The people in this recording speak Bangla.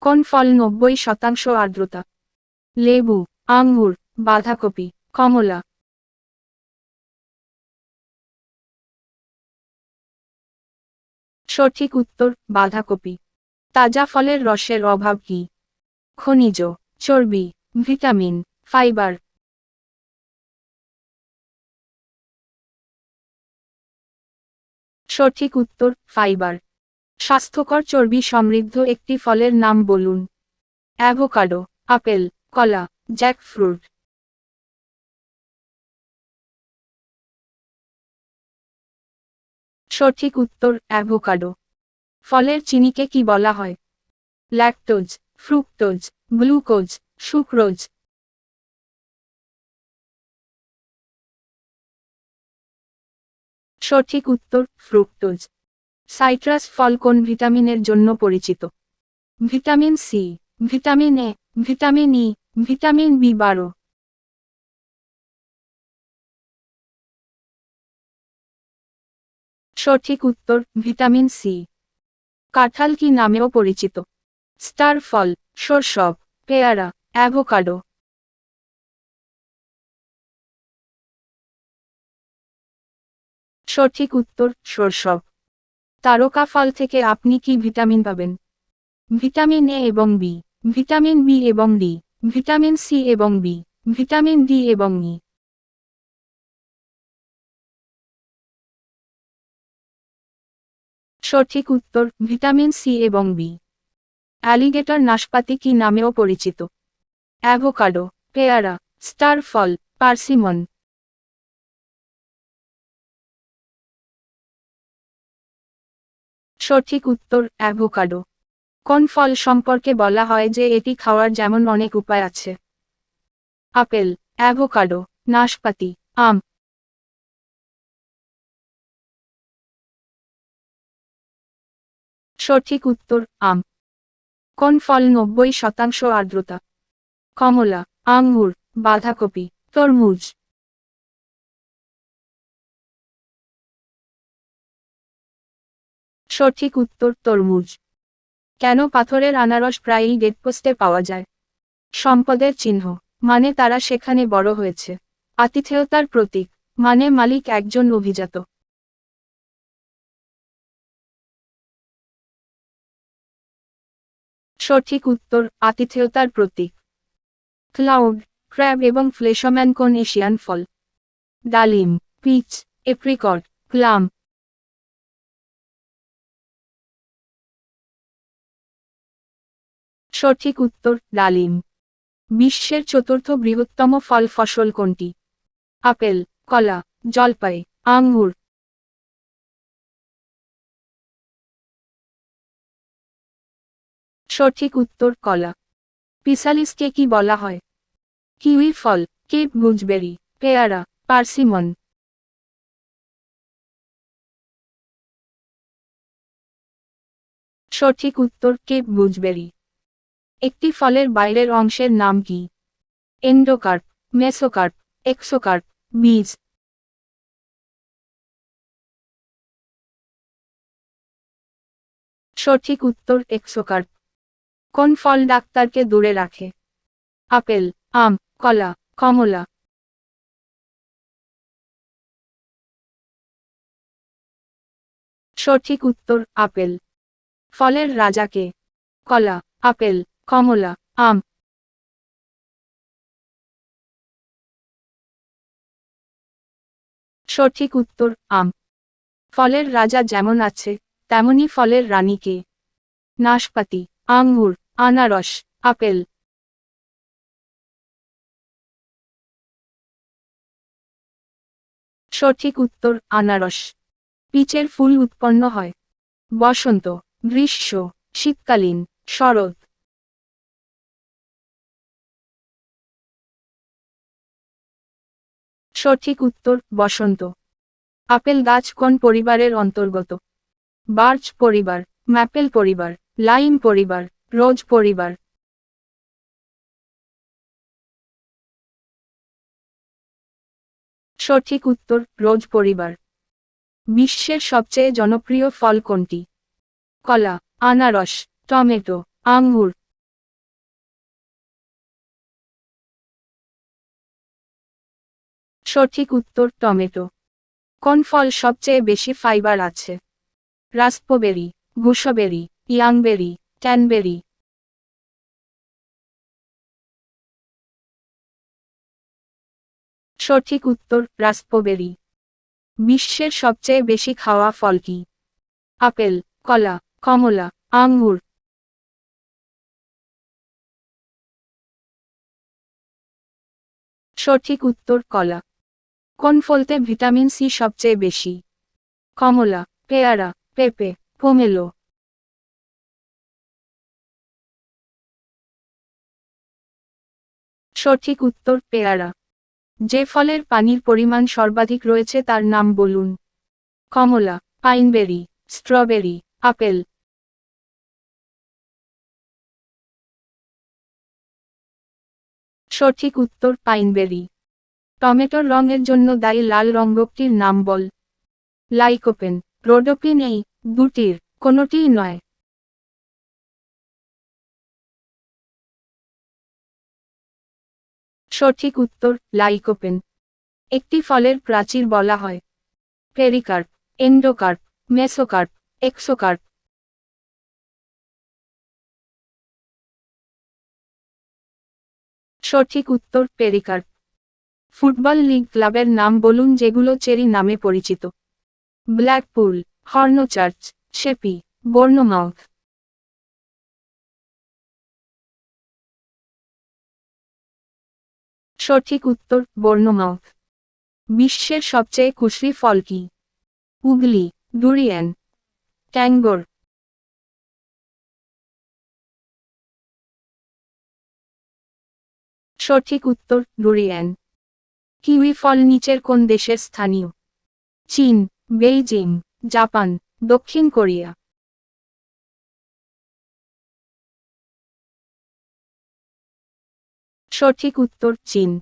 কোন ফল 90% আর্দ্রতা? লেবু, আঙ্গুর, বাঁধাকপি, কমলা। সঠিক উত্তর বাঁধাকপি। তাজা ফলের রসের অভাব কি? খনিজ, চর্বি, ভিটামিন, ফাইবার। সঠিক উত্তর ফাইবার। স্বাস্থ্যকর চর্বি সমৃদ্ধ একটি ফলের নাম বলুন। অ্যাভোকাডো, আপেল, কলা, জ্যাকফ্রুট। সঠিক উত্তর অ্যাভোকাডো। ফলের চিনিকে কি বলা হয়? Lactose, fructose, glucose, sucrose. সঠিক উত্তর ফ্রুক্টোজ। সাইট্রাস ফল কোন ভিটামিনের জন্য পরিচিত? Vitamin C, vitamin A, vitamin E, vitamin বি12। সঠিক উত্তর ভিটামিন সি। কাঁঠাল কি নামেও পরিচিত? স্টার ফল, শৈশব, পেয়ারা, অ্যাভোকাডো। সঠিক উত্তর শৈশব। তারকা ফল থেকে আপনি কি ভিটামিন পাবেন? ভিটামিন এ এবং বি, ভিটামিন বি এবং ডি, ভিটামিন সি এবং বি, ভিটামিন ডি এবং ই। সঠিক উত্তর ভিটামিন সি এবং বি। অ্যালিগেটর নাশপাতি কি নামেও পরিচিত? অ্যাভোকাডো, পেয়ারা, স্টার ফল, পার্সিমন। সঠিক উত্তর অ্যাভোকাডো। কোন ফল সম্পর্কে বলা হয় যে এটি খাওয়ার যেমন অনেক উপায় আছে? আপেল, অ্যাভোকাডো, নাশপাতি, আম। সঠিক উত্তর আম। কোন ফল 90% আর্দ্রতা? কমলা, আঙ্গুর, বাঁধাকপি, তরমুজ। সঠিক উত্তর তরমুজ। কেন পাথরের আনারস প্রায়ই গেটপোস্টে পাওয়া যায়? সম্পদের চিহ্ন, মানে তারা সেখানে বড় হয়েছে। আতিথেয়তার প্রতীক, মানে মালিক একজন অভিজাত। সঠিক উত্তর আতিথেয়তার প্রতীক। ক্লাউড, ক্র্যাব এবং ফ্লেশম্যান কোন এশিয়ান ফল? ডালিম, পিচ, এপ্রিকট, প্লাম। সঠিক উত্তর ডালিম। বিশ্বের চতুর্থ বৃহত্তম ফল ফসল কোনটি? আপেল, কলা, জলপাই, আঙ্গুর। সঠিক উত্তর কলা। পিসালিসকে কি বলা হয়? কিউই ফল, কেপ গুজবেরি, পেয়ারা, পার্সিমন। সঠিক উত্তর কেপ গুজবেরি। একটি ফলের বাইরের অংশের নাম কি? এন্ডোকার্প, মেসোকার্প, এক্সোকার্প, বীজ। সঠিক উত্তর এক্সোকার্প। কোন ফল ডাক্তারকে দূরে রাখে? আপেল, আম, কলা, কমলা। সঠিক উত্তর আপেল। ফলের রাজাকে? কলা, আপেল, কমলা, আম। সঠিক উত্তর আম। ফলের রাজা যেমন আছে, তেমনি ফলের রানীকে? নাশপাতি, আঙ্গুর, আনারস, আপেল। সঠিক উত্তর আনারস। পিচের ফুল উৎপন্ন হয় বসন্ত, গ্রীষ্ম, শীতকালীন, শরৎ। সঠিক উত্তর বসন্ত। আপেল গাছ কোন পরিবারের অন্তর্গত? বার্চ পরিবার, ম্যাপেল পরিবার, লাইম পরিবার, রোজ পরিবার। সঠিক উত্তর রোজ পরিবার। বিশ্বের সবচেয়ে জনপ্রিয় ফল কোনটি? কলা, আনারস, টমেটো, আঙ্গুর। সঠিক উত্তর টমেটো। কোন ফল সবচেয়ে বেশি ফাইবার আছে? Raspberry, gooseberry, youngberry, cranberry. সঠিক উত্তর রাস্পবেরি। বিশ্বের সবচেয়ে বেশি খাওয়া ফল কি? আপেল, কলা, কমলা, আঙ্গুর। সঠিক উত্তর কলা। কোন ফলতে ভিটামিন সি সবচেয়ে বেশি? কমলা, পেয়ারা, পেঁপে, পোমেলো। সঠিক উত্তর পেয়ারা। যে ফলের পানির পরিমাণ সর্বাধিক রয়েছে তার নাম বলুন। কমলা, পাইনবেরি, স্ট্রবেরি, আপেল। সঠিক উত্তর পাইনবেরি। টমেটোর রঙের জন্য দায়ী লাল রঙ্গকটির নাম বল। লাইকোপেন, রোডোপিন, এই দুটির কোনোটিই নয়। সঠিক উত্তর লাইকোপেন। একটি ফলের প্রাচীর বলা হয় পেরিকার্প, এন্ডোকার্প, মেসোকার্প, এক্সোকার্প। সঠিক উত্তর পেরিকার্প। ফুটবল লিগ ক্লাবের নাম বলুন যেগুলো চেরি নামে পরিচিত। Blackpool, Hornchurch, Sheppey, Bournemouth. সঠিক উত্তর বোর্নমাউথ। বিশ্বের সবচেয়ে কুশরি ফল কি? Ugli, durian, tangor. সঠিক উত্তর ডুরিয়ান। কিউই ফল নিচের কোন দেশের স্থানীয়? চীন, বেইজিং, জাপান, দক্ষিণ কোরিয়া। সঠিক উত্তর চীন।